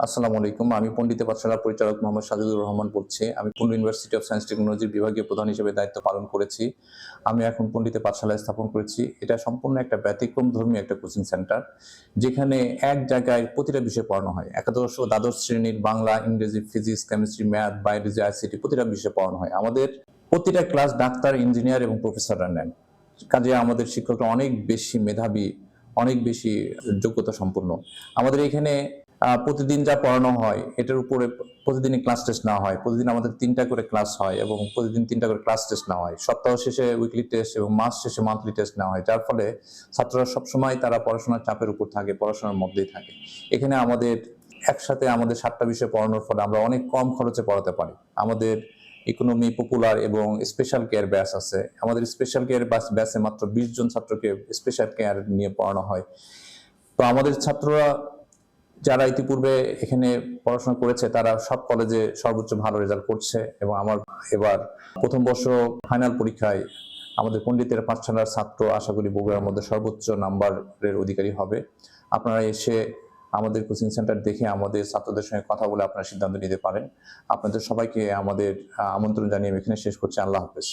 আসসালামু আলাইকুম। আমি পণ্ডিত পাঠশালার পরিচালক মোহাম্মদ সাজিদুর রহমান বলছি। আমি পূর্ণ ইউনিভার্সিটি অফ সায়েন্স টেকনোলজির বিভাগীয় প্রধান হিসেবে দায়িত্ব পালন করেছি। আমি এখন পণ্ডিত পাঠশালায় স্থাপন করেছি। এটা সম্পূর্ণ একটা ব্যতিক্রমধর্মী একটা কোচিং সেন্টার। যেখানে এক জায়গায় প্রতিটা বিষয় পড়ানো হয়। একাদশ ও দ্বাদশ শ্রেণীর বাংলা, ইংরেজি, physics, chemistry, math, biology, ICT প্রতিটা বিষয় পড়ানো হয়। আমাদের প্রতিটা ক্লাস ডাক্তার, ইঞ্জিনিয়ার এবং প্রফেসররা নেন। কাজে আমাদের শিক্ষকরা অনেক বেশি মেধাবী, অনেক বেশি যোগ্যতা সম্পন্ন। আমাদের এখানে প্রতিদিন যা পড়ানো হয় এটার উপরে প্রতিদিনই ক্লাস টেস্ট নেওয়া হয়। প্রতিদিন আমাদের ৩টা করে ক্লাস হয় এবং প্রতিদিন ৩টা করে ক্লাস টেস্ট নেওয়া হয়। সপ্তাহ শেষে উইকলি টেস্ট এবং মাস শেষে মান্থলি টেস্ট নেওয়া হয়। যার ফলে ছাত্ররা সবসময় তারা পড়াশোনার চাপের উপর থাকে, পড়াশোনার মধ্যেই থাকে। এখানে একসাথে আমাদের ৭টা বিষয় পড়ানোর ফলে আমরা অনেক কম খরচে পড়াতে পারি। আমাদের ইকোনমি, পপুলার এবং স্পেশাল কেয়ার ব্যাচ আছে। আমাদের স্পেশাল কেয়ার ব্যাচে মাত্র ২০ জন ছাত্রকে স্পেশাল কেয়ার নিয়ে পড়ানো হয়। তো আমাদের ছাত্ররা যারা ইতিপূর্বে এখানে পড়াশোনা করেছে তারা সব কলেজে সর্বোচ্চ ভালো রেজাল্ট করছে এবং আমার এবার প্রথম বর্ষ ফাইনাল পরীক্ষায় আমাদের পণ্ডিতের পাঠশালার ছাত্র আশা করি বগুড়ার মধ্যে সর্বোচ্চ নাম্বারের অধিকারী হবে। আপনারা এসে আমাদের কোচিং সেন্টার দেখে আমাদের ছাত্রদের সঙ্গে কথা বলে আপনারা সিদ্ধান্ত নিতে পারেন। আপনাদের সবাইকে আমাদের আমন্ত্রণ জানিয়ে আমি এখানে শেষ করছি। আল্লাহ হাফেজ।